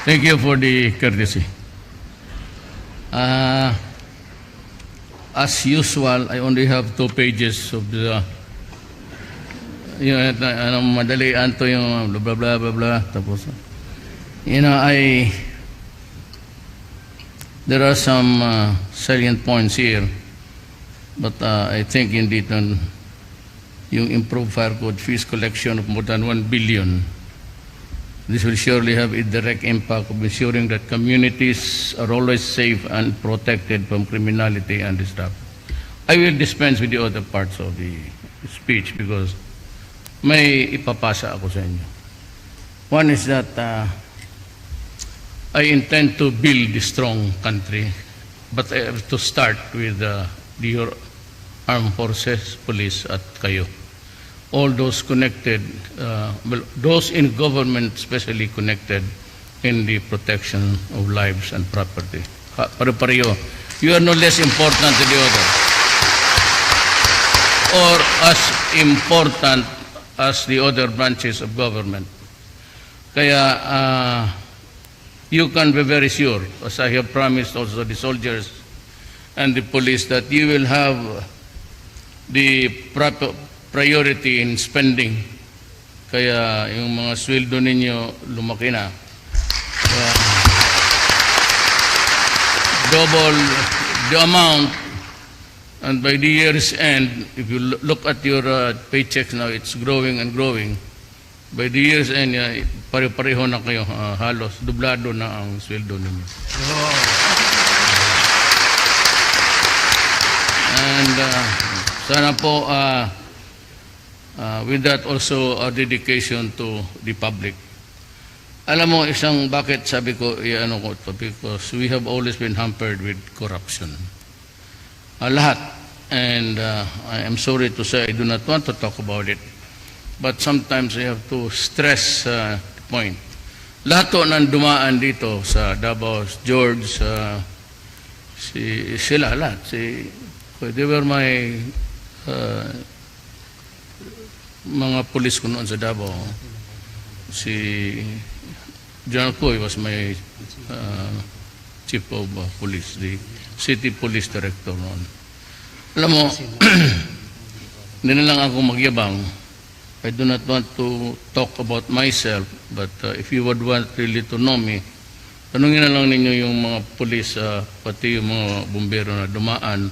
Thank you for the courtesy. As usual, I only have 2 pages of the madalian to yung blah blah blah blah tapos there are some salient points here, but I think indeed yung improved fire code fees collection of more than 1 billion. This will surely have a direct impact of ensuring that communities are always safe and protected from criminality and disruption. I will dispense with the other parts of the speech because may ipapasa ako sa inyo. One is that I intend to build a strong country, but I have to start with your armed forces, police, at kayo. All those connected, those in government especially connected in the protection of lives and property. Pare-pareho. You are no less important than the other, or as important as the other branches of government. Kaya you can be very sure, as I have promised also the soldiers and the police, that you will have the proper priority in spending. Kaya yung mga sweldo ninyo lumaki na. Double the amount, and by the year's end, if you look at your paychecks now, it's growing and growing. By the year's end, pare-pareho na kayo, halos dublado na ang sweldo ninyo. And sana po with that also our dedication to the public. Alam mo, bakit sabi ko, ko ito, because we have always been hampered with corruption. Lahat. And I am sorry to say, I do not want to talk about it. But sometimes I have to stress the point. Lahat to nang dumaan dito sa Davao, George, sila lahat. They were my mga police ko noon sa Davao. Si General Coy was my chief of police, the city police director noon. Alam mo, hindi na lang ako magyabang. I do not want to talk about myself, but if you would want really to know me, tanungin na lang ninyo yung mga police, pati yung mga bumbero na dumaan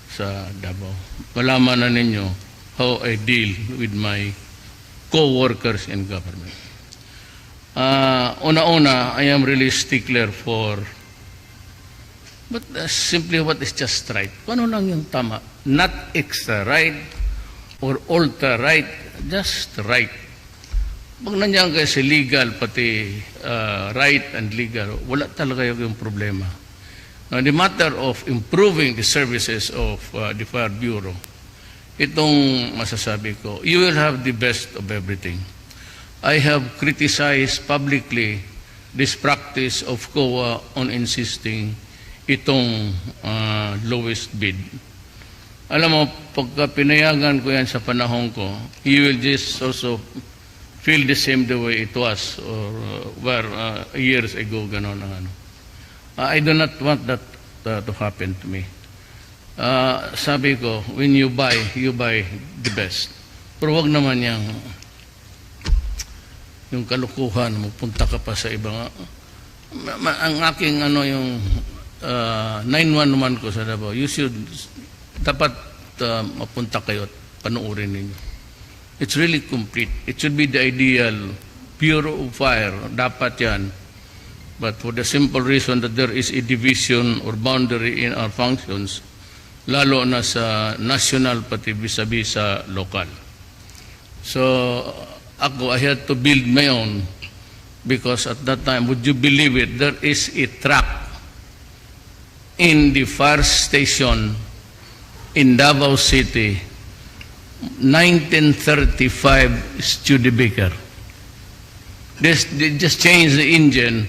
sa Davao. Malaman na ninyo how I deal with my co-workers in government. Una-una, I am really stickler for, but simply what is just right. Kung ano lang yung tama, not extra right or ultra right, just right. Pag nandiyan kayo sa legal, pati right and legal, wala talaga yung problema. Now, the matter of improving the services of the Fire Bureau, itong masasabi ko, you will have the best of everything. I have criticized publicly this practice of COA on insisting itong lowest bid. Alam mo, pagka pinayagan ko yan sa panahon ko, you will just also feel the same the way it was or where years ago, gano'n ang ano. I do not want that to happen to me. Sabi ko, when you buy the best. Pero wag naman yung kalukuhan, magpunta ka pa sa ibang. Ang aking yung 911 ko sa Davao, dapat mapunta kayo at panuorin ninyo. It's really complete. It should be the ideal Bureau of Fire. Dapat yan. But for the simple reason that there is a division or boundary in our functions, lalo na sa national pati vis-a-vis sa local. So, I had to build my own because at that time, would you believe it, there is a truck in the fire station in Davao City, 1935 Studebaker. They just changed the engine,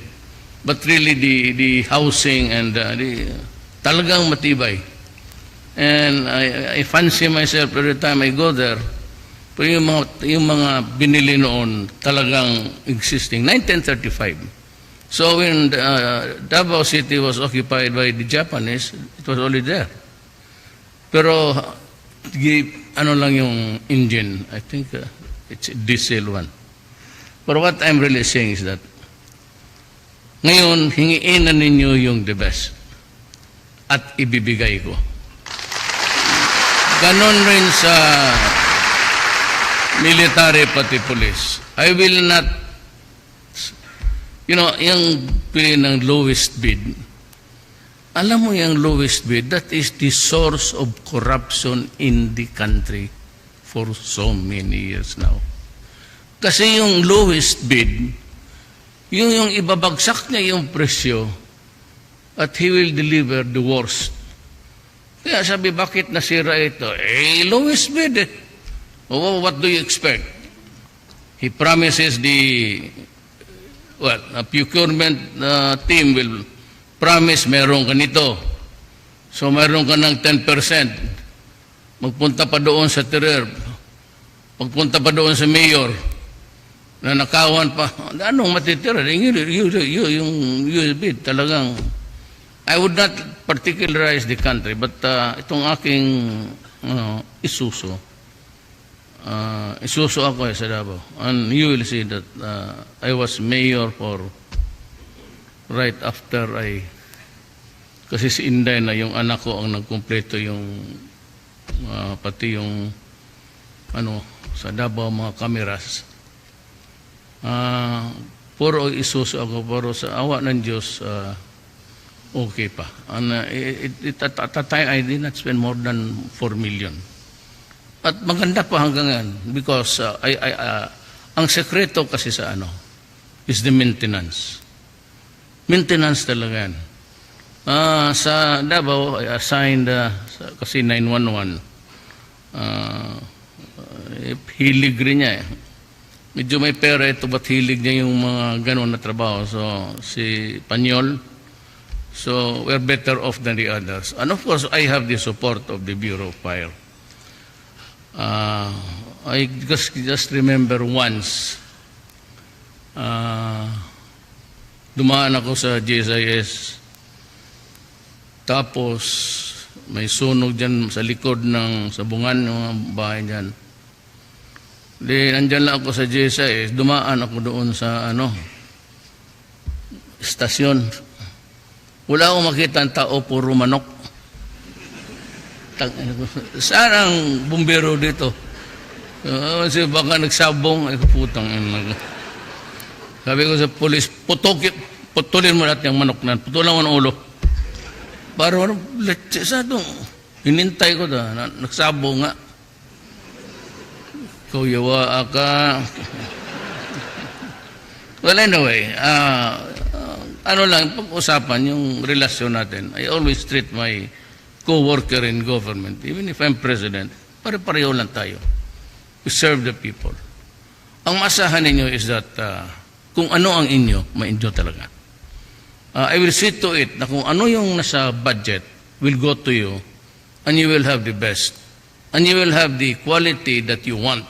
but really the housing and talagang matibay. And I fancy myself every time I go there. Pero yung mga binili noon talagang existing. 1935. So when Davao City was occupied by the Japanese, it was already there. Pero ano lang yung engine, I think it's a diesel one. But what I'm really saying is that ngayon, hingiin na ninyo yung the best at ibibigay ko. Ganon rin sa military pati police. I will not, yung pili ng lowest bid, alam mo yung lowest bid, that is the source of corruption in the country for so many years now. Kasi yung lowest bid, yung ibabagsak niya yung presyo at he will deliver the worst. Kaya sabi, bakit nasira ito? Lowest bid. What do you expect? He promises procurement team will promise meron ka nito. So meron ka ng 10%. Magpunta pa doon sa terer. Magpunta pa doon sa mayor. Na nakawan pa, anong matitira? Yung bid talagang, I would not particularize the country, but itong aking Isuzu ako sa Davao. And you will see that I was mayor for right after kasi si Inday na yung anak ko ang nagkumpleto yung pati yung sa Davao mga kameras. Puro Isuzu ako, puro sa awa ng Diyos, okay pa. And at that time, I did not spend more than 4 million. At maganda pa hanggang ngayon because ang sekreto kasi sa is the maintenance. Maintenance talaga yan. Sa Davao, I assigned kasi 911. Hilig rin niya eh. Medyo may pera ito, ba't hilig niya yung mga gano'n na trabaho. So, si Panyol, so we're better off than the others. And of course, I have the support of the Bureau of Fire. I just remember once, dumaan ako sa GSIS, tapos may sunog dyan sa likod ng sabungan ng mga bahay dyan. Nandyan lang ako sa GSIS, dumaan ako doon sa istasyon. Wala akong makita ang tao, puro manok. Saan ang bumbero dito? Kasi baka nagsabong, putang. Sabi ko sa polis, putulin mo lahat yung manok na, putulan mo ng ulo. Parang, sa itong, hinintay ko nagsabong nga. Kuyawa ka. Well, anyway, pag-usapan yung relasyon natin. I always treat my co-worker in government, even if I'm president, pare-pareho lang tayo. We serve the people. Ang masahan ninyo is that kung ano ang inyo, ma-enjoy talaga. I will see to it na kung ano yung nasa budget will go to you and you will have the best. And you will have the quality that you want.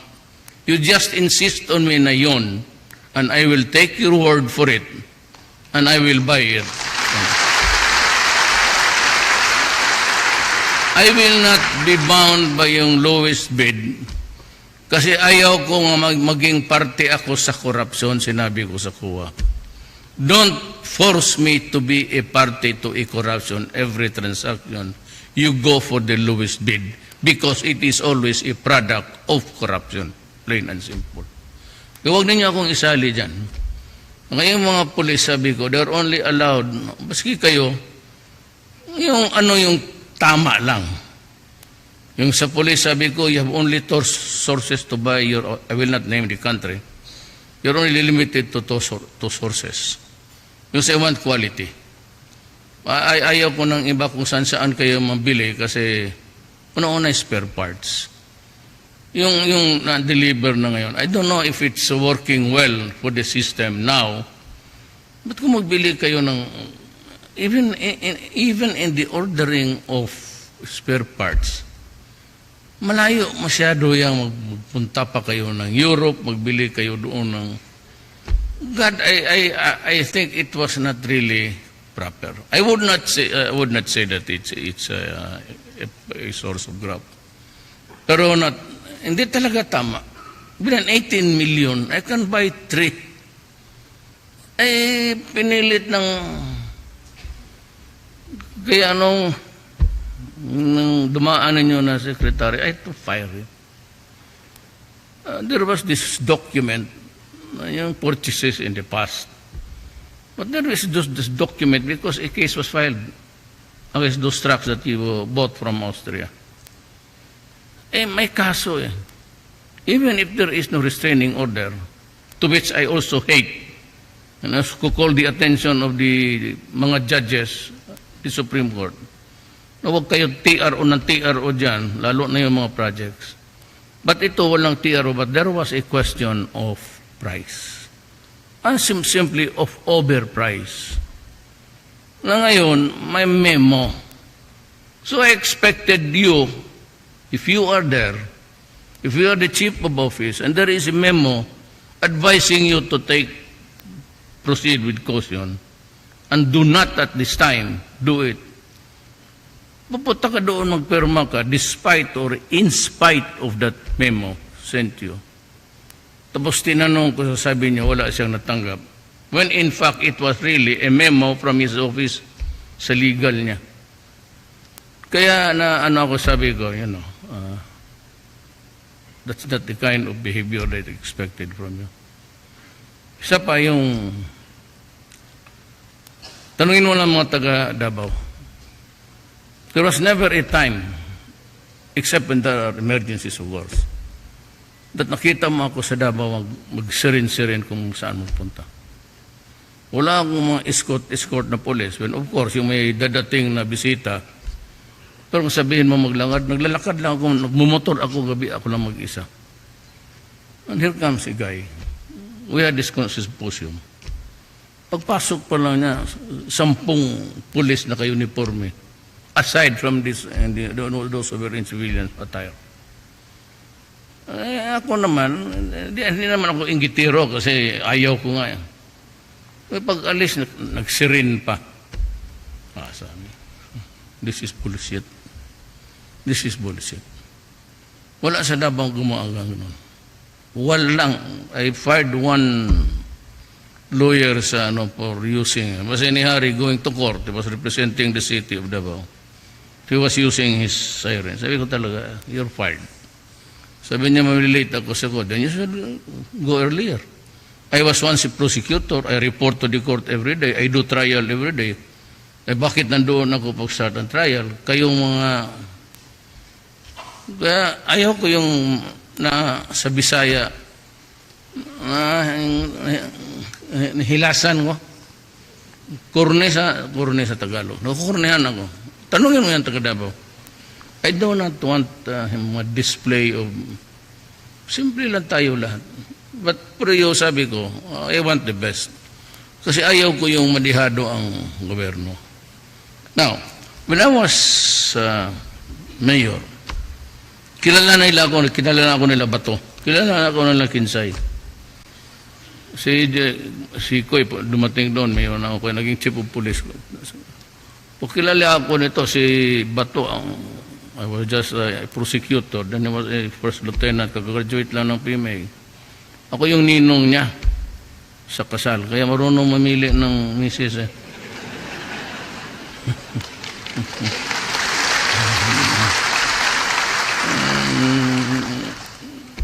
You just insist on me na yun, and I will take your word for it, and I will buy it. I will not be bound by yung lowest bid, kasi ayaw ko nga maging parte ako sa korupsyon, sinabi ko sa kuwa. Don't force me to be a party to a corruption every transaction. You go for the lowest bid, because it is always a product of corruption. Plain and simple. Huwag ninyo akong isali dyan. Ngayong mga pulis, sabi ko, they're only allowed, baski kayo, yung yung tama lang. Yung sa pulis, sabi ko, you have only two sources to buy your, I will not name the country, you're only limited to two sources. Yung sa want quality. Ayaw ko ng iba kung saan kayo mabili kasi una-una spare parts. Yung na-deliver na ngayon, I don't know if it's working well for the system now, but kung magbili kayo ng, even in the ordering of spare parts, malayo masyado yung magpunta pa kayo ng Europe, magbili kayo doon ng God, I think it was not really proper. I would not say that it's a source of graft. Pero hindi talaga tama. Bilang 18 million, I can buy 3. Pinilit ng kaya nung dumaanan nyo na secretary, I had to fire him. There was this document, yung purchases in the past. But there is this document because a case was filed against those trucks that you bought from Austria. May kaso eh. Even if there is no restraining order, to which I also hate, and I call the attention of the mga judges, the Supreme Court, na huwag kayo TRO ng TRO dyan, lalo na yung mga projects. But ito walang TRO, but there was a question of price. And simply of overprice. Na ngayon, may memo. So I expected you, if you are there, if you are the chief of office, and there is a memo advising you to proceed with caution, and do not at this time do it, pupunta ka doon, magpirma ka, despite or in spite of that memo sent you. Tapos tinanong ko, sabi niya, wala siyang natanggap. When in fact, it was really a memo from his office sa legal niya. Kaya ako sabi ko, that's not the kind of behavior that I expected from you. Isa pa yung, tanungin mo lang mga taga Davao. There was never a time, except when there are emergencies of wars, that nakita mo ako sa Davao magsirin-sirin kung saan mo punta. Wala akong mga escort na police. When of course, yung may dadating na bisita, pero kung sabihin mo naglalakad lang ako, nagmumotor ako gabi, ako lang mag-isa. And here comes a guy. We had this symposium. Pagpasok pa lang niya, 10 pulis na ka-uniforme. Aside from this, and those who were in civilian attire. Ako naman, hindi naman ako inggitiro kasi ayaw ko nga. Pag-alis, nagsirin pa. Sabi, this is bullshit. This is bullshit. Wala sa Davao gumawa ganun. Walang. I fired one lawyer for using. Kasi ni Harry going to court. He was representing the city of Davao. He was using his siren. Sabi ko talaga, you're fired. Sabi niya, malilate ako sa court. Then you should go earlier. I was once a prosecutor. I report to the court every day. I do trial every day. Bakit nandoon ako pag-start ang trial? Kayong mga... Kaya ayaw ko yung sa Bisaya hilasan ko. Kurne sa Tagalog. Nakukurnehan ako. Tanungin mo yan taga Davao. I do not want a display of... Simple lang tayo lahat. But pero sabi ko, I want the best. Kasi ayaw ko yung madihado ang gobyerno. Now, when I was mayor, kilala ako nila Bato. Kilala ako nila Kinsay. Si Koy, dumating doon, mayor na ako, naging chief of police. Kilala ako nito, si Bato, I was just a prosecutor, then I was a first lieutenant, kakagraduate lang ng PMA. Ako yung ninong niya sa kasal, kaya marunong mamili ng misis eh.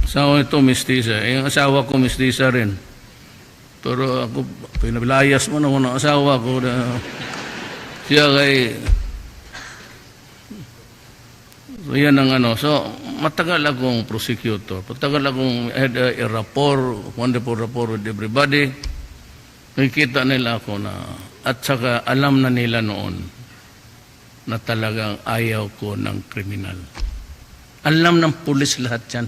Asawa ito, mistisa. Yung asawa ko, mistisa rin. Pero ako, pinabilayas mo na ng asawa ko na siya kay... So, yan ang So, matagal akong prosecutor. Matagal akong had a rapport, wonderful rapport with everybody. Nakikita nila ako na... At saka alam na nila noon na talagang ayaw ko ng kriminal. Alam ng pulis lahat yan.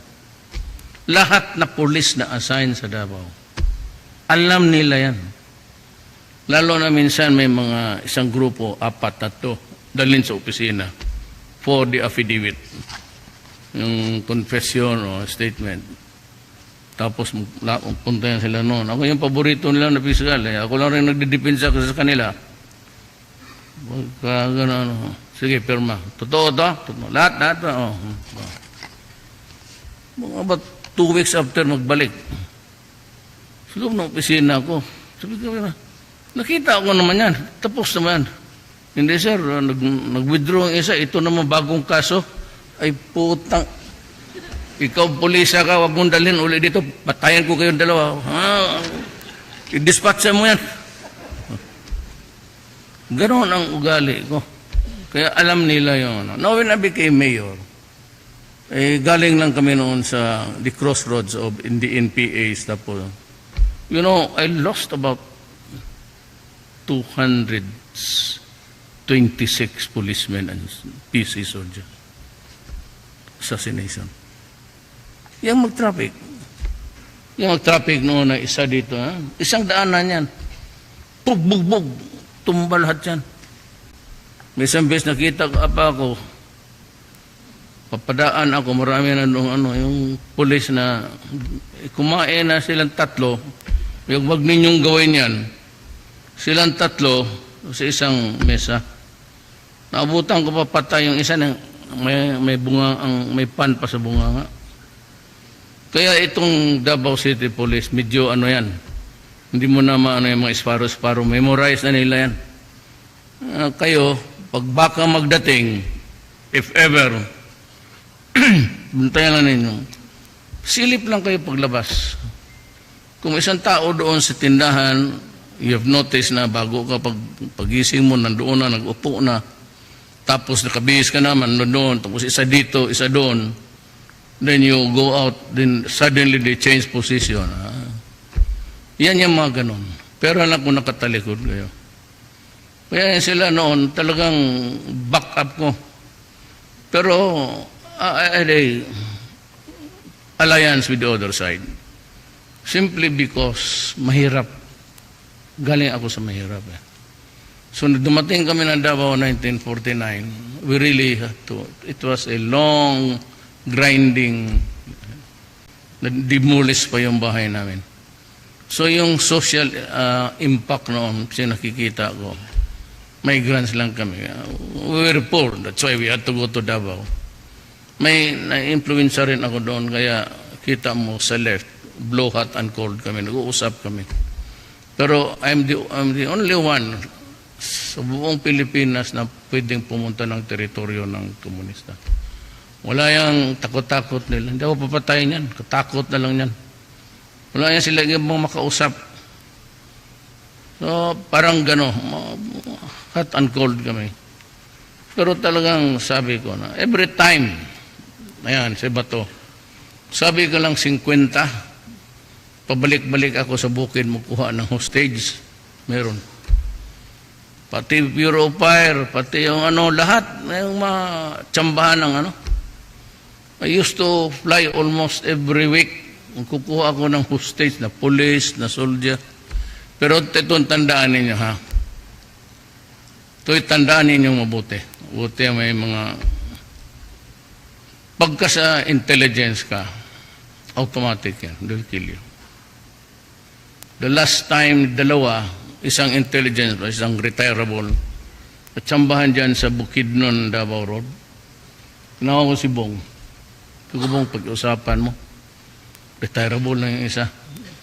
Lahat na pulis na assign sa Davao. Alam nila yan. Lalo na minsan may mga isang grupo, 4 na to, dalhin sa opisina for the affidavit. Yung confession o statement. Tapos punta yan sila noon. Ako yung paborito nila na piskal. Ako lang rin nagdidepensa sa kanila. Pagka gano'n, sige, pirma. Totoo to? Totoo. Lahat. Oh. Mga about 2 weeks after magbalik. Sa loob ng opisina ko. Sabi ko, nakita ko naman yan. Tapos naman. Hindi sir, nag-withdraw ang isa. Ito naman bagong kaso. Ay putang. Ikaw, pulisa ka, wag mong dalhin uli dito. Patayan ko kayong dalawa. I-dispatcha mo yan. Ganon ang ugali ko. Kaya alam nila yun. Now when I became mayor, galing lang kami noon sa the crossroads of in the NPAs. Tapos, you know, I lost about 226 policemen and PC soldiers. Assassination. Yung mag-traffic. Yung mag-traffic noon na isa dito, isang daanan yan. Bugbog. Tumba lahat yan. May isang beses nakita ko ako, papadaan ako, marami na doon, yung pulis na, kumain na silang tatlo, yung wag ninyong gawin yan, silang tatlo sa isang mesa. Naabutan ko pa patay yung isa na may bunga, may pan pa sa bunga nga. Kaya itong Davao City Police, medyo yan. Hindi mo na maano yung mga isparo-isparo. Memorize na nila yan. Kayo, pag baka magdating, if ever, buntayan lang ninyo, silip lang kayo paglabas. Kung isang tao doon sa tindahan, you have noticed na bago ka pagising mo, nandoon na, nag-upo na, tapos nakabihis ka naman, doon, tapos isa dito, isa doon, then you go out, then suddenly they change position. Yan yung mga ganon. Pero alam ko nakatalikod kayo. Kaya sila noon, talagang back up ko. Pero, alliance with the other side. Simply because mahirap. Galing ako sa mahirap. So, dumating kami ng Davao 1949, we really had to, it was a long grinding, demolish pa yung bahay namin. So yung social impact noon, nakikita ko, migrants lang kami. We were poor, that's why we had to go to Davao. May na-influensya rin ako doon, kaya kita mo sa left, blow hot and cold kami, nag-uusap kami. Pero I'm the only one sa buong Pilipinas na pwedeng pumunta ng teritoryo ng komunista. Wala yung takot-takot nila. Hindi ako papatayin yan. Katakot na lang yan. Wala yan sila yung makausap. So, parang gano, hot and cold kami. Pero talagang sabi ko na, every time, ayan, si Bato, sabi ko lang 50, pabalik-balik ako sa bukid mo kuha ng hostage. Meron. Pati Bureau of Fire, pati yung lahat, yung mga tsambahan ng I used to fly almost every week. Kukuha ako ng hostage na police, na soldier. Pero itong tandaan ninyo, ha? Ito'y tandaan ninyo mabuti. Mabuti may mga... Pagka sa intelligence ka, automatic yan. They'll kill you. The last time, isang intelligence, isang retirable, at sambahan dyan sa Bukidnon, Davao Road. Kinawa ko si Bong. Kung pag-usapan mo, retirable na yung isa.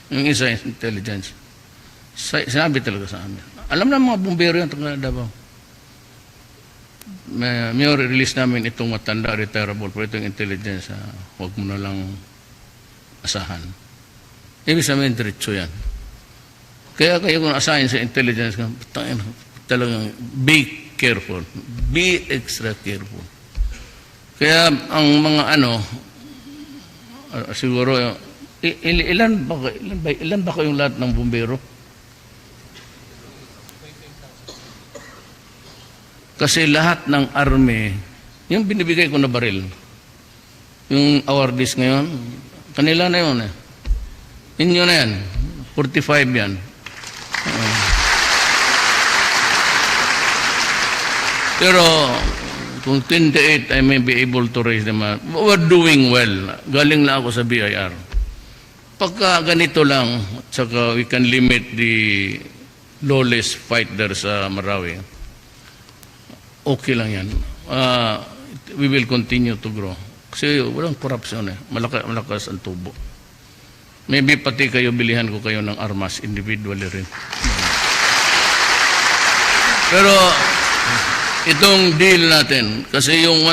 Yung isa is intelligence. Sinabi talaga sa amin. Alam na mga bumbero yan taga Davao. May release namin itong matanda, retirable, pero itong intelligence, huwag mo na lang asahan. Ibig sabihin, diretso yan. Kaya kayo kung asahin sa intelligence, talagang be careful. Be extra careful. Kaya ang mga siguro, ilan ba kayong lahat ng bumbero? Kasi lahat ng army, yung binibigay ko na baril, yung awardees ngayon, kanila na yun . Inyo na yan, 45 yan. Pero, kung 28, I may be able to raise them. We're doing well. Galing lang ako sa BIR. Pagka ganito lang, at saka we can limit the lawless fight there sa Marawi, okay lang yan. We will continue to grow. Kasi walang korupsyon eh. Malakas ang tubo. Maybe pati kayo, bilihan ko kayo ng armas individually rin. Pero itong deal natin, kasi yung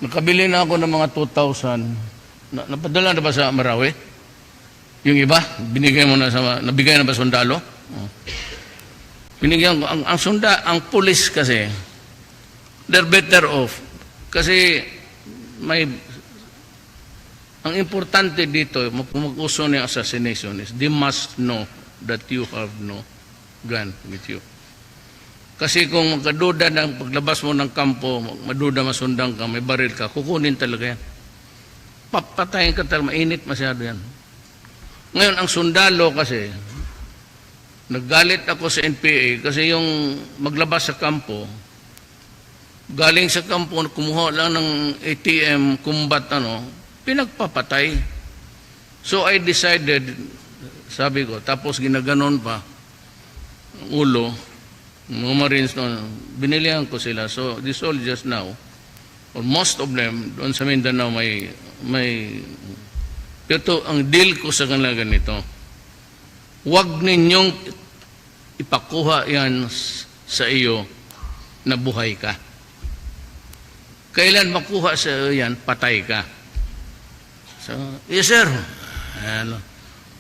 nakabili na ako ng mga 2,000, napadala na ba sa Marawi? Yung iba, nabigay na ba sundalo? Binigyan ko, ang pulis kasi, they're better off. Kasi ang importante dito, mag-uso ng assassination is they must know that you have no gun with you. Kasi kung magkaduda ng paglabas mo ng kampo, maduda masundang ka, may baril ka, kukunin talaga yan. Papatayin ka talaga, mainit masyado yan. Ngayon, ang sundalo kasi, naggalit ako sa NPA kasi yung maglabas sa kampo, galing sa kampo, kumuha lang ng ATM, kumbat, pinagpapatay. So I decided, sabi ko, tapos ginaganon pa, ulo, mga Marines noon, binilihan ko sila. So the soldiers now, or most of them, doon sa Mindanao pero ang deal ko sa kanila ganito, huwag ninyong ipakuha yan sa iyo na buhay ka. Kailan makuha sa iyo yan, patay ka. So, yes sir.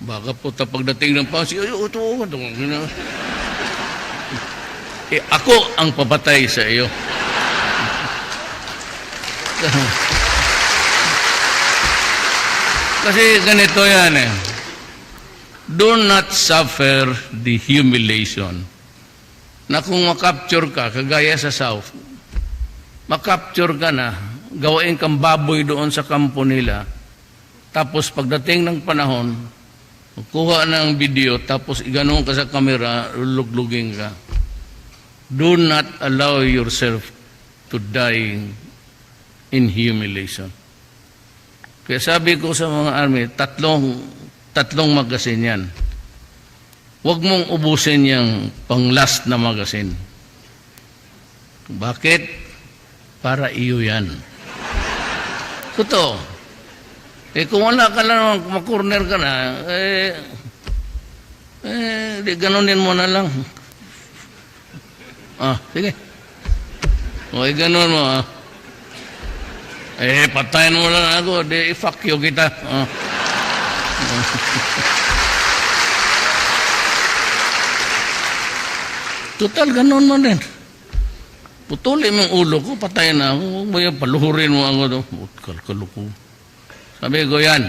Baka po pagdating ng pangsi, ako ang papatay sa iyo. Kasi ganito yan eh. Do not suffer the humiliation. Na kung makapture ka, kagaya sa South, makapture ka na, gawain kang baboy doon sa kampo nila, tapos pagdating ng panahon, kuha ng video, tapos iganon ka sa kamera, luluglugin ka. Do not allow yourself to die in humiliation. Kaya sabi ko sa mga army, tatlong magasin yan. Huwag mong ubusin yung pang-last na magasin. Bakit? Para iyo yan. Totoo. Kung wala ka lang, makorner ka na, di ganunin mo na lang. Sige. Okay, ganun mo, patayin mo lang ako, fuck you kita. Total, ganun mo din. Putulin mo yung ulo ko, patayin na ako. Huwag mo yan, paluhurin mo ako. Kalkaluko. Sabi ko yan,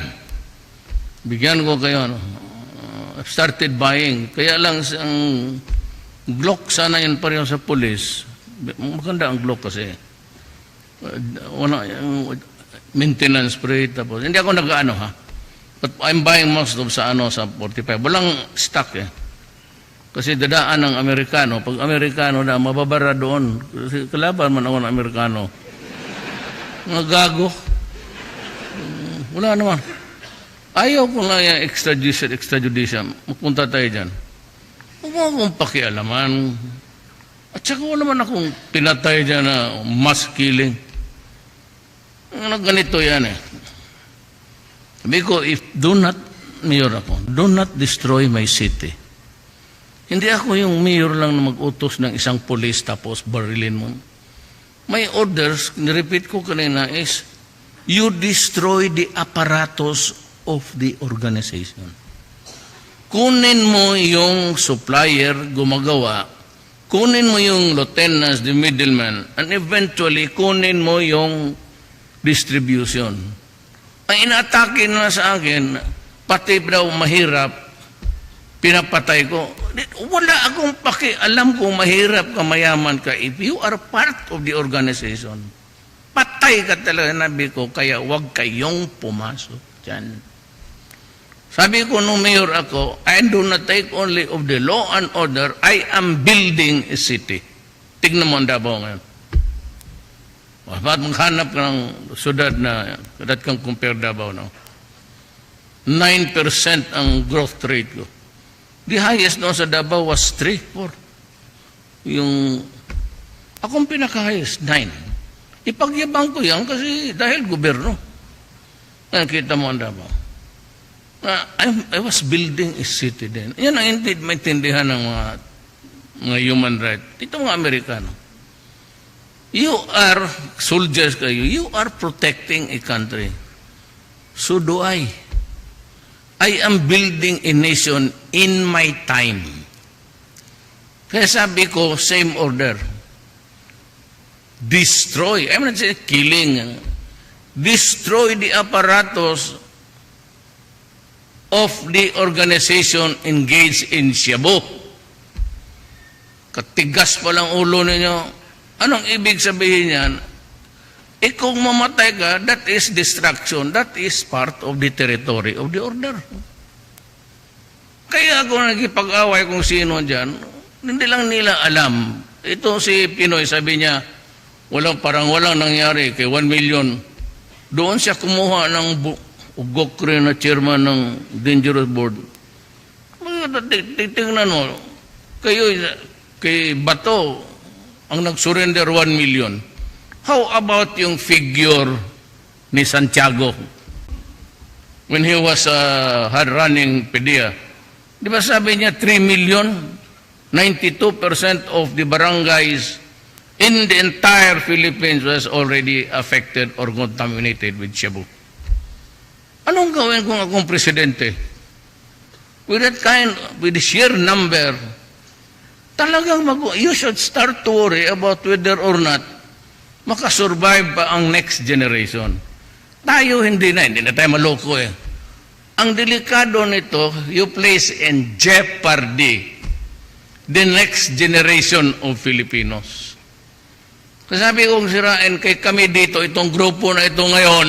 bigyan ko kayo. I've started buying. Kaya lang ang Glock, sana yun pareho sa police. Maganda ang Glock kasi. Maintenance spray, tapos hindi ako nag-ano ha. But I'm buying most of sa 45. Walang stock eh. Kasi dadaan ng Amerikano. Pag Amerikano na, mababara doon. Kasi kalaban man ako ng Amerikano. Mga gago. Wala naman. Ayaw ko lang yung extrajudicial. Magpunta tayo dyan. Huwag mo akong pakialaman. At saka wala naman akong pinatay dyan na mass killing. Ganito yan eh. Sabi ko, do not destroy my city. Hindi ako yung mayor lang na mag-utos ng isang police tapos barilin mo. My orders, nirepeat ko kanina, is you destroy the apparatus of the organization. Kunin mo yung supplier, gumagawa, kunin mo yung lieutenants, the middleman, and eventually kunin mo yung distribution. Ang inaatake na sa akin, pati daw mahirap, pinapatay ko. Wala akong alam kung mahirap ka, mayaman ka. If you are part of the organization, patay ka talaga, nabi ko, kaya huwag kayong pumasok dyan. Sabi ko nung mayor ako, I do not take only of the law and order, I am building a city. Tignan mo ang Davao ngayon. Bakit maghanap ka ng sudad na that can compare Davao now? 9% ang growth rate ko. The highest noon sa Davao was 3, 4. Yung, akong pinaka-highest, 9. Ipagyabang ko yan kasi dahil gobyerno. Nakita mo ang Davao. I was building a city din. Yan ang maintindihan ng mga human rights. Ito mga Amerikano. You are soldiers kayo. You are protecting a country. So do I. I am building a nation in my time. Kaya sabi ko, same order. Destroy. I'm not saying killing. Destroy the apparatus of the organization engaged in Shabu. Katigas pa lang ulo ninyo. Anong ibig sabihin yan? Kung mamatay ka, that is destruction. That is part of the territory of the order. Kaya ako nagipag-away kung sino dyan, hindi lang nila alam. Ito si Pinoy, sabi niya, walang nangyari kay 1 million. Doon siya kumuha ng Ugokre na chairman ng Dangerous Board. Tingnan mo, kayo, kay Bato, ang nag-surrender 1 million. How about yung figure ni Santiago when he was had running PDEA? Di ba sabi niya 3 million? 92% of the barangays in the entire Philippines was already affected or contaminated with Shabu. Anong gawin kung akong presidente? With that with the sheer number, talagang you should start to worry about whether or not makasurvive pa ang next generation. Tayo hindi na tayo maloko eh. Ang delikado nito, you place in jeopardy the next generation of Filipinos. Kasabi kong sirain kay kami dito, itong grupo na ito ngayon,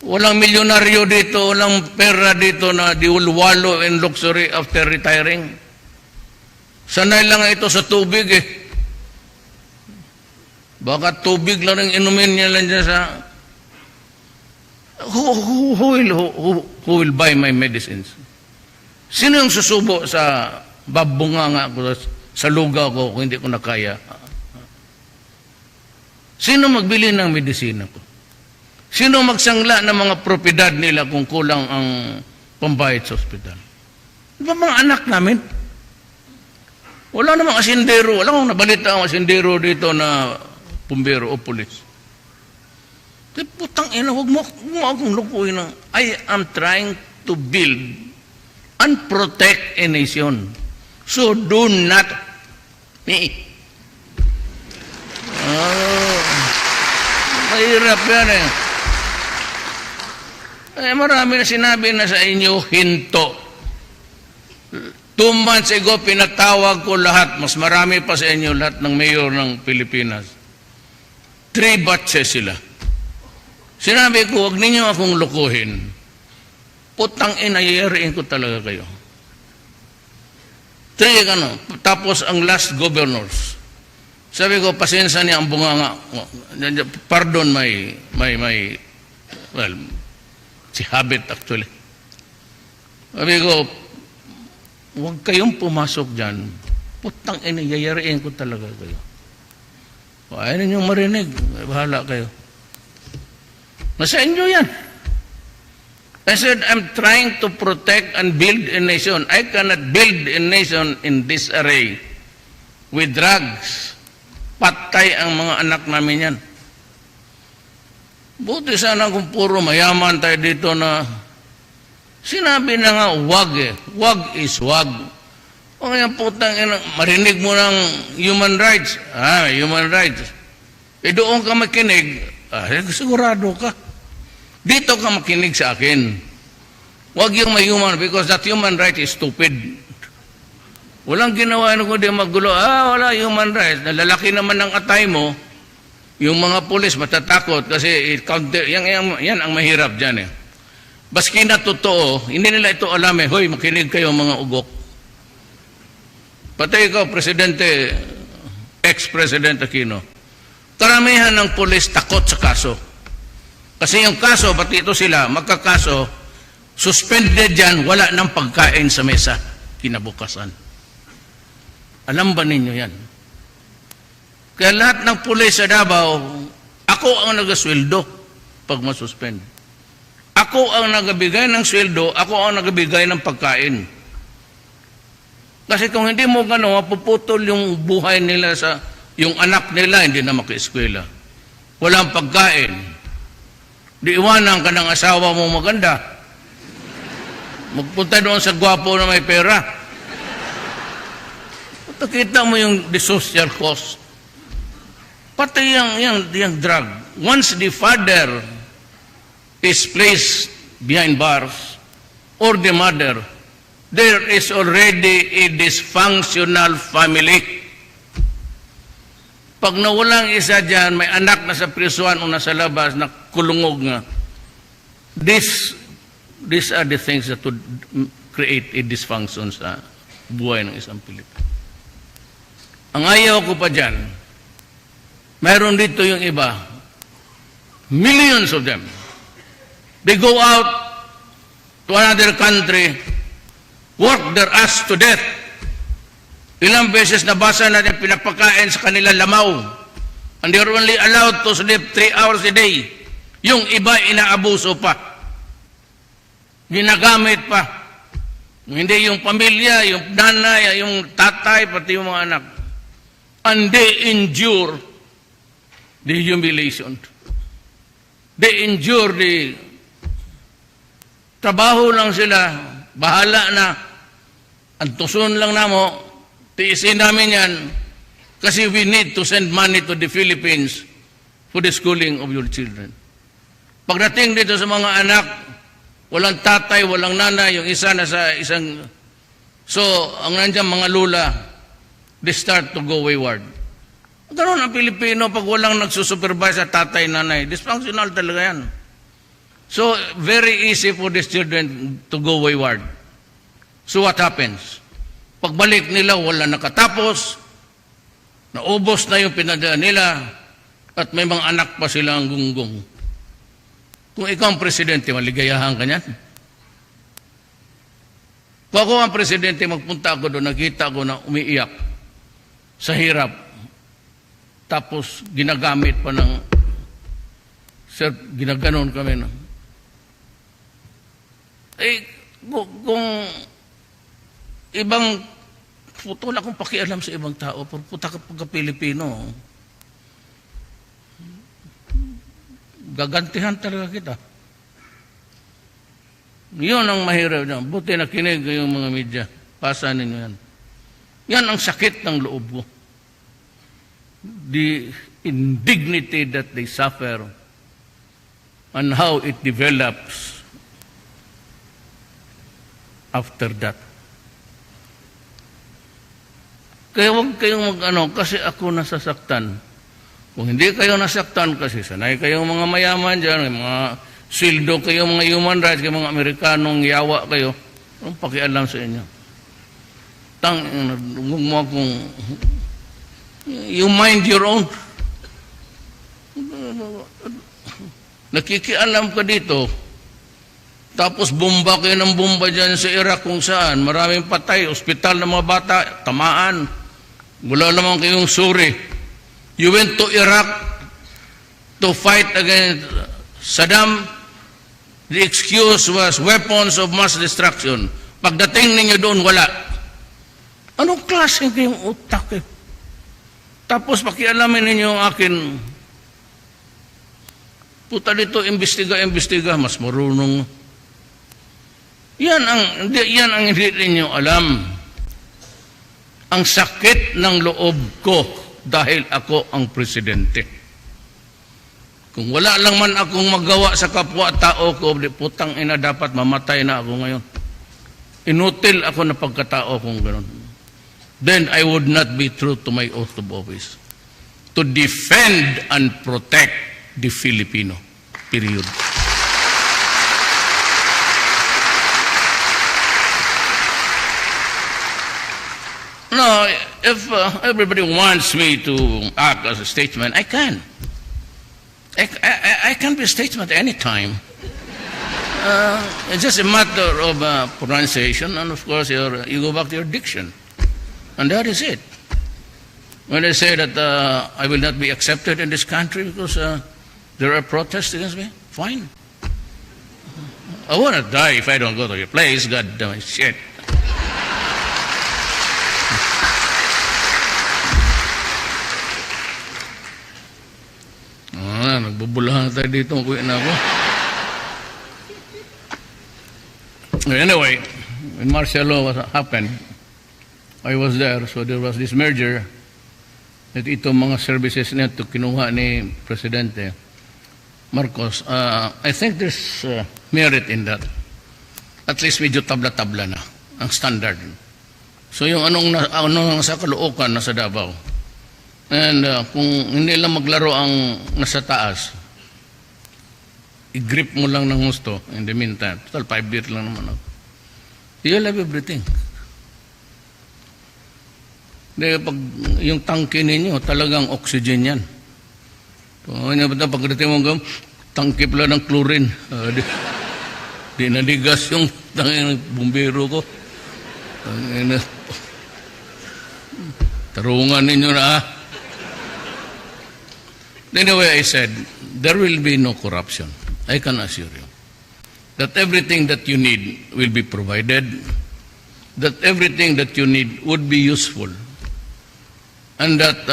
walang milyonaryo dito, walang pera dito na they will wallow in luxury after retiring. Sanay lang ito sa tubig eh. Baka tubig lang ang inumin niya lang dyan sa... Who will buy my medicines? Sino yung susubo sa babunganga ko, sa lugaw ko kung hindi ko nakaya? Sino magbili ng medisina ko? Sino magsangla ng mga propiedad nila kung kulang ang pambayad sa ospital? Di ba mga anak namin? Wala namang asindero. Wala akong nabalita ang asindero dito na pumbero o pulis. Kaya putang ina, huwag mo akong lukuhin na. I am trying to build and protect a nation. So do not me. Mahirap yan eh. Marami na sinabi na sa inyo, hinto. 2 months ago, pinatawag ko lahat, mas marami pa sa inyo, lahat ng mayor ng Pilipinas. 3 batches sila. Sinabi ko, huwag ninyo akong lukuhin. Putang ina, yayariin ko talaga kayo. 3, tapos ang last governors. Sabi ko, pasensya niya ang bunganga. Pardon well, si habit actually. Sabi ko, huwag kayong pumasok dyan. Putang ina, yayariin ko talaga kayo. Ayaw ninyong marinig. Bahala kayo. Nasa inyo yan. I said, I'm trying to protect and build a nation. I cannot build a nation in this array with drugs. Patay ang mga anak namin yan. Buti sana kung puro mayaman tayo dito na sinabi na nga, wag eh. Wag is wag. O ngayon putang ina, marinig mo ng human rights. Human rights. Doon ka makinig, sigurado ka. Dito ka makinig sa akin. Wag yung may human, because that human right is stupid. Walang ginawa na kundi magulo, wala human rights. Nalalaki naman ng atay mo, yung mga pulis matatakot kasi yan ang mahirap dyan eh. Baski na totoo, hindi nila ito alam eh, hoy, makinig kayo mga ugok. Patay ikaw, Presidente, ex-President Aquino. Karamihan ng pulis takot sa kaso. Kasi yung kaso, pati ito sila, magkakaso, Suspended yan, wala ng pagkain sa mesa kinabukasan. Alam ba ninyo yan? Kaya lahat ng pulis sa Davao, ako ang nagasweldo pag masuspend. Ako ang nagabigay ng sweldo, ako ang nagabigay ng pagkain. Kasi kung hindi mo gano'n, mapuputol yung buhay nila sa, yung anak nila, hindi na maki-eskwela. Walang pagkain. Di iwanan ka ng asawa mo maganda. Magpunta doon sa gwapo na may pera. Nakita mo yung the social cost. Pati yung drug. Once the father is placed behind bars, or the mother, there is already a dysfunctional family. Pag nawalang isa dyan, may anak na sa prisuan o nasa labas na kulungog nga. These are the things that would create a dysfunction sa buhay ng isang Pilipino. Ang ayaw ko pa dyan, mayroon dito yung iba, millions of them. They go out to another country, work their ass to death. Ilang beses nabasa natin pinapakain sa kanila lamaw. And they are only allowed to sleep 3 hours a day. Yung iba inaabuso pa. Ginagamit pa. Hindi yung pamilya, yung nanay, yung tatay, pati yung mga anak. And they endure the humiliation. They endure the trabaho lang sila, bahala na, ang tuson lang namo, tiisin namin yan, kasi we need to send money to the Philippines for the schooling of your children. Pagdating dito sa mga anak, walang tatay, walang nanay, yung isa na sa isang, so, ang nandiyan mga lula, they start to go wayward. Ganoon ang Pilipino pag walang nagsusupervise sa tatay, nanay, dysfunctional talaga yan. So, very easy for these children to go wayward. So, what happens? Pagbalik nila, wala nakatapos, naubos na yung pinadala nila, at may mga anak pa silang gunggong. Kung ikaw ang presidente, maligayahan ka niyan. Kung ako ang presidente, magpunta ako doon, nakita ko na umiiyak sa hirap. Tapos, ginagamit pa ng, sir, ginaganon kami na. Eh, kung ibang, wala akong pakialam sa ibang tao, puta ka pagka-Pilipino, gagantihan talaga kita. Yun ang mahirap niya. Buti nakinig yung mga media. Pasa ninyo yan. Yan ang sakit ng loob ko. The indignity that they suffer and how it develops after that. Kaya huwag kayong mag-ano, kasi ako nasasaktan. Kung hindi kayo nasaktan, kasi sanay kayong mga mayaman dyan, mga sildo kayo, mga human rights, kayo mga Amerikanong yawa kayo, anong pakialam sa inyo? Huwag mo akong, you mind your own. Nakikialam ka dito, tapos bomba kayo ng bomba dyan sa Iraq kung saan, maraming patay, ospital ng mga bata, tamaan, wala naman kayong suri. You went to Iraq to fight against Saddam. The excuse was weapons of mass destruction. Pagdating ninyo doon, wala. Anong klase kayong utak eh? Tapos pakialamin ninyo ang akin, puta dito, imbestiga, mas marunong. Yan ang hindi ninyo alam. Ang sakit ng loob ko dahil ako ang presidente. Kung wala lang man akong magawa sa kapwa-tao ko, putang ina, dapat mamatay na ako ngayon. Inutil ako na pagkatao kung gano'n. Then I would not be true to my oath of office. To defend and protect the Filipino. Period. No, if everybody wants me to act as a statesman, I can. I can be a statesman at any time. It's just a matter of pronunciation, and of course, you go back to your diction. And that is it. When they say that I will not be accepted in this country because there are protests against me, fine. I want to die if I don't go to your place. God damn it, shit. Nagbubulahan tayo dito. Kuya na ako. Anyway, when martial law happened, I was there, so there was this merger at itong mga services nito kinuha ni Presidente Marcos. I think there's merit in that. At least medyo tabla-tabla na ang standard. So yung anong nasa Caloocan, nasa Davao. And kung hindi lang maglaro ang nasa taas, i-grip mo lang ng gusto in the meantime. Total, 5 years lang naman ako. You'll have everything. Pag yung tangke ninyo, talagang oxygen yan. Pagdating mo gam, tangke pala ng chlorine. Di nadigas yung bumbero ko. Tarungan ninyo na. Anyway, I said, there will be no corruption. I can assure you. That everything that you need will be provided. That everything that you need would be useful. And that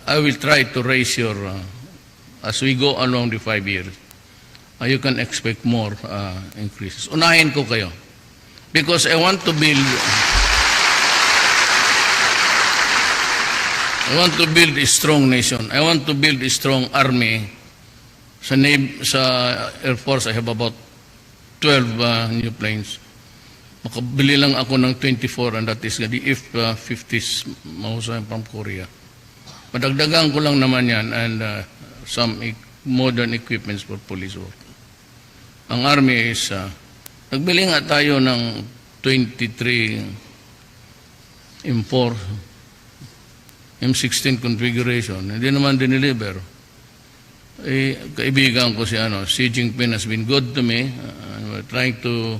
I will try to raise your, as we go along the 5 years, you can expect more increases. Unahin ko kayo. Because I want to build a strong nation. I want to build a strong army. Sa Air Force, I have about 12 new planes. Makabili lang ako ng 24, and that is the F-50s mahusay from Korea. Madagdagan ko lang naman yan, and some modern equipments for police work. Ang Army is, nagbili nga tayo ng 23 M4, M16 configuration. Hindi naman dineliver. Kaibigan ko si Xi Jinping has been good to me. We're trying to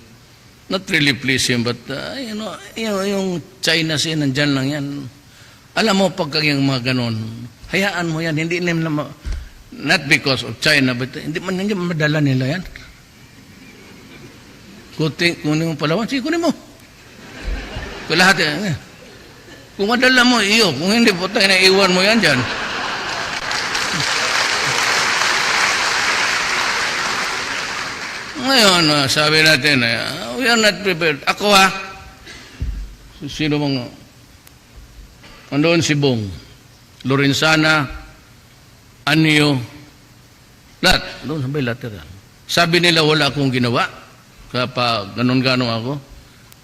not really please him, but yung China siya, nandyan lang yan. Alam mo, pagka yung mga ganon, hayaan mo yan. Hindi nila, not because of China, but hindi madala nila yan. Kunin mo Palawan, sige, kunin mo. Lahat yan. Kung madala mo, iyo. Kung hindi, puta, naiwan mo yan dyan. Ngayon, sabi natin, we are not prepared. Ako sino mga, andoon si Bong, Lorenzana, Anyo, lahat, doon sa bilateral. Sabi nila wala akong ginawa, kapag ganon-ganon ako.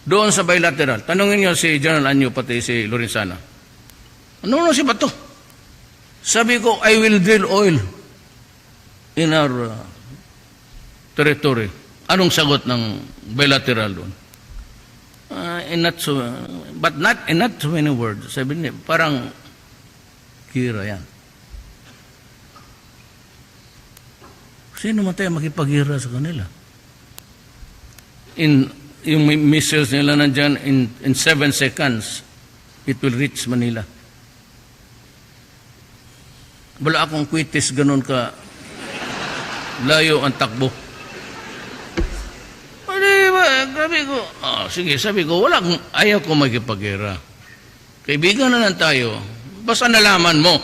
Doon sa bilateral, tanungin niyo si General Anyo, pati si Lorenzana. Ano si Bato? Sabi ko, I will drill oil in our territory. Anong sagot ng bilateral doon? But not in not so many words. Sabi niya, parang kira yan. Sino man tayo makipaghira sa kanila? Yung missiles nila nandyan, in 7 seconds, it will reach Manila. Wala akong kwitis ganun ka layo ang takbo. Sabi ko, ayaw ko magkipaghira. Kaibigan na lang tayo. Basta nalaman mo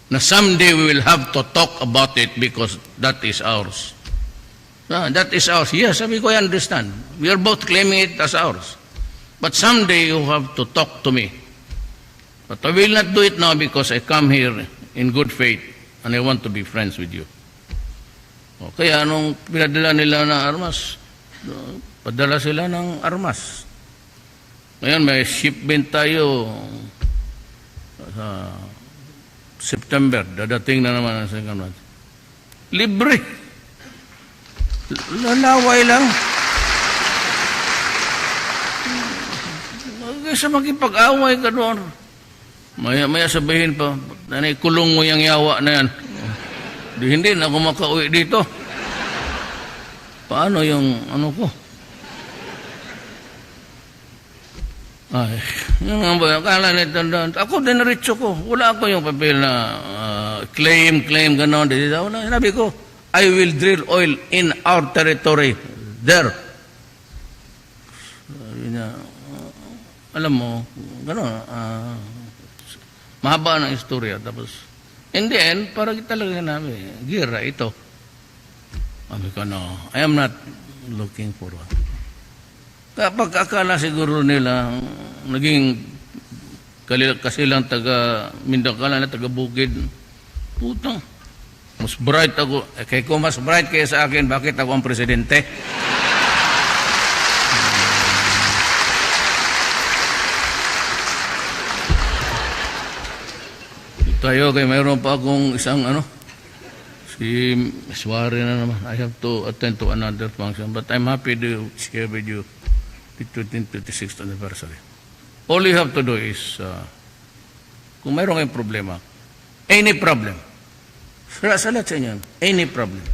na someday we will have to talk about it because that is ours. That is ours. Yes, sabi ko, I understand. We are both claiming it as ours. But someday you have to talk to me. But I will not do it now because I come here in good faith and I want to be friends with you. Kaya nung pinadala nila ng armas, padala sila ng armas. Ngayon may shipment tayo sa September, dadating na naman ang second month. Libre. Lalaway lang. Kaysa makipag-away ka doon. Maya sabihin pa, kulong mo yung yawa na yan. Hindi na ako makauwi dito. Paano yung ano ko? Ay, yun nga ba, akala nito, ako dinaritso ko. Wala ako yung papel na claim, gano'n. Wala, sinabi ko, I will drill oil in our territory. There. Sabi niya, alam mo, gano'n, mahaba ng istorya. Tapos, in the end, parang talaga namin, gira, ito. Sabi ko, no, I am not looking for one. Kapag akala siguro nila, naging kasi lang taga Mindakala na taga Bukid, putang, mas bright ako. Kaya ko mas bright kaya sa akin, bakit ako ang presidente? Tayo, kaya mayroon pa akong isang si Suare na naman. I have to attend to another function, but I'm happy to share with you the 26th anniversary. All you have to do is, kung mayroon kayong problema, any problem, sa lahat sa inyo, any problem.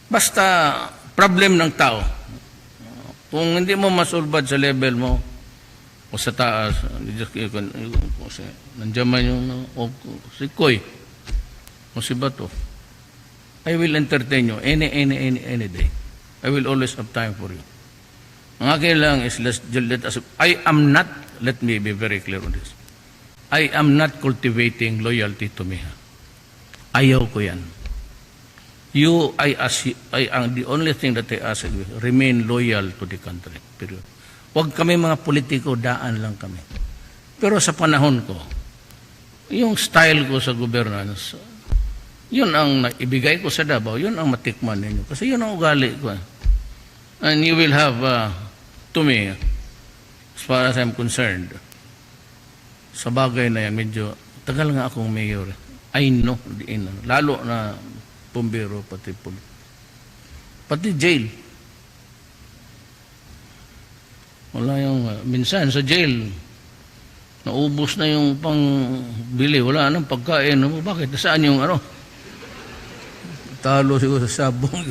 Basta problem ng tao. Kung hindi mo masulbad sa level mo, o sa taas, nandiyan man yung si Koy, o si Bato, I will entertain you any day. I will always have time for you. Ang akin lang is, I am not, let me be very clear on this, I am not cultivating loyalty to me. Ayaw ko yan. The only thing that I ask you, remain loyal to the country. Period. Huwag kami mga politiko, daan lang kami. Pero sa panahon ko, yung style ko sa governance, yun ang ibigay ko sa Davao, yun ang matikman ninyo. Kasi yun ang ugali ko. And you will have, to me, as far as I'm concerned, sa bagay na yan, medyo, tagal nga akong mayor. I know, lalo na pumbero, pati jail. Wala yung, minsan sa jail, naubos na yung pangbili, wala nang pagkain. Bakit? Saan yung talo siguro sa sabong.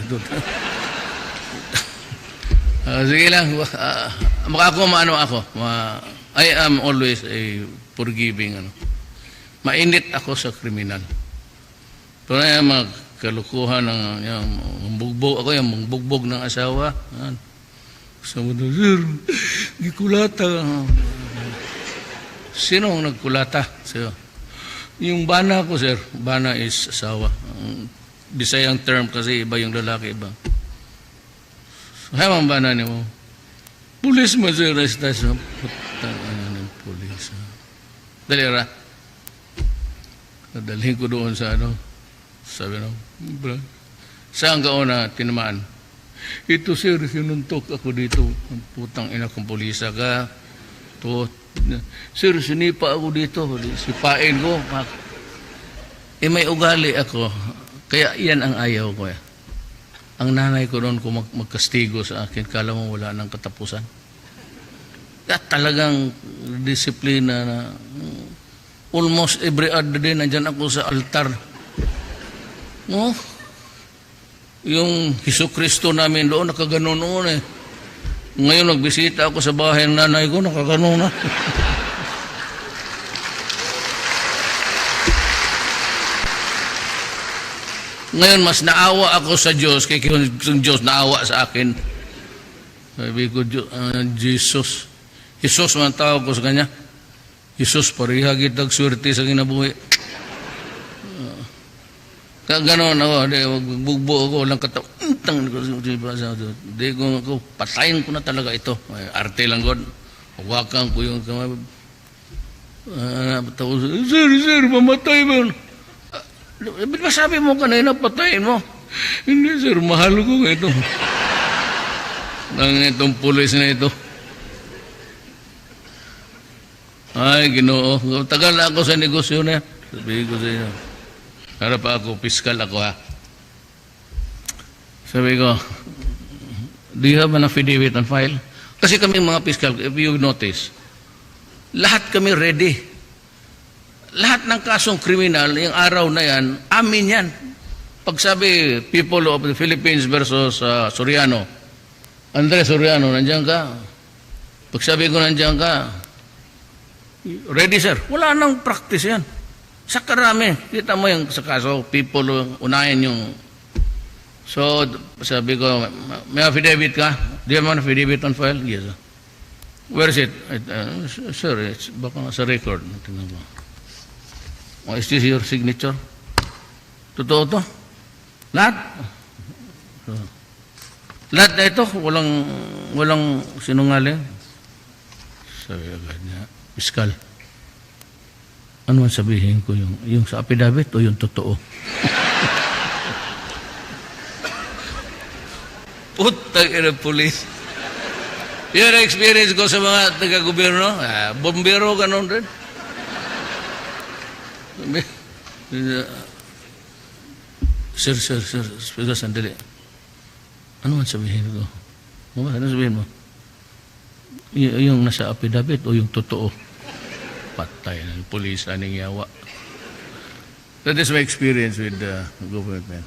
Sige lang, I am always a forgiving. Mainit ako sa kriminal. Pero yung magkalukuhan ng bugbog, ako yung bugbog ng asawa. Sabi na, sir, gikulata. Sino ang nagkulata? Sir, yung bana ko, sir, bana is asawa. Bisayang term kasi iba yung lalaki, iba. Hayang bana niyo mo. Pulis mo, sir, restas. Putang ng pulis. Dali ra. Dalhin ko doon sa sabi na, saan ka na tinamaan? Ito, sir, sinuntok ako dito. Putang ina kong pulisa ka. Sir, sinipa ako dito. Sipain ko. May ugali ako. Kaya yan ang ayaw ko. Ang nanay ko noon kung magkastigo sa akin, kala mo wala ng katapusan. Kaya talagang disiplina na almost every other day nandyan ako sa altar. No? Yung Jesucristo namin doon, nakaganon noon eh. Ngayon nagbisita ako sa bahay ng nanay ko, nakaganon na. Ngayon mas naawa ako sa Diyos, kaya yung Diyos naawa sa akin. Sabi ko, Jesus. Jesus man tawag ko sa kanya. Jesus, pariha kitag swerte sa kinabuhi. Gano'n ako, bugbo ako, walang kataw. Di ko ako, patayin ko na talaga ito. Arte lang God. Hawakan ko yung sir, mamatay mo. Ba't ba sabi mo kanina, patayin mo? Hindi, sir, mahal ko ito. Nang itong pulis na ito. Ay, Ginoo. Tagal na ako sa negosyo na. Sabi ko sa inyo. Para pa ako, piskal ako ha. Sabi ko, do you have an affidavit on file? Kasi kami mga piskal, if you notice, lahat kami ready. Lahat ng kasong kriminal, yung araw na yan, amin yan. Pag sabi, people of the Philippines versus Soriano, Andres Soriano, nandiyan ka. Pag sabi ko nandiyan ka, ready sir. Wala nang practice yan. Sa karami. Kita mo yung sa kaso, people unahin yung... So, sabi ko, may affidavit ka? Do you have an affidavit on file? Yes. Where is it? Sir, it's baka sa record. Tingnan ko. Oh, is this your signature? Totoo to? Lahat? Lahat na ito, walang sinungaling. Sabi agad niya, Piskal, ano man sabihin ko yung sa affidavit o yung totoo? Putang ina police. Yung experience ko sa mga taga-gobyerno, bombero, ganun rin. Sir, sandali. Ano man sabihin ko? Ano sabihin mo? Yung nasa affidavit o yung totoo? Patay ng police, aning yawa. That is my experience with the government, man.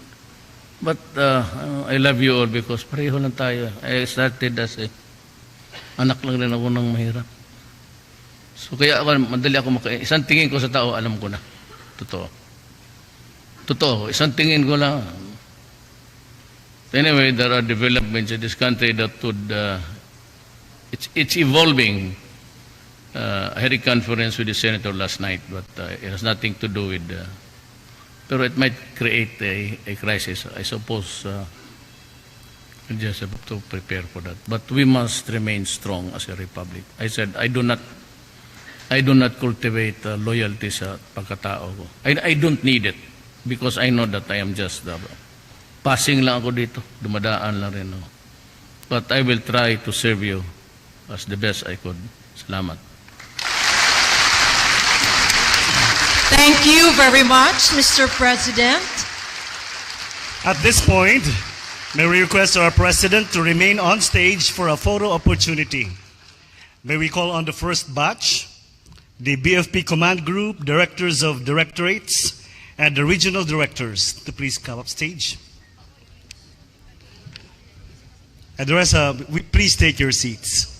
But I love you all because pareho lang tayo. I started as anak lang rin ako ng mahirap. So kaya madali ako isang tingin ko sa tao, alam ko na. Totoo. Isang tingin ko lang. Anyway, there are developments in this country that would, it's evolving. I had a conference with the senator last night, but it has nothing to do with, pero it might create a crisis. I suppose we just have to prepare for that. But we must remain strong as a republic. I said, I do not cultivate loyalty sa pagkatao ko. I don't need it because I know that I am just passing lang ako dito. Dumadaan lang rin ako. But I will try to serve you as the best I could. Salamat. Thank you very much, Mr. President. At this point, may we request our President to remain on stage for a photo opportunity. May we call on the first batch, the BFP Command Group, Directors of Directorates, and the Regional Directors to please come up stage. And the rest, please take your seats.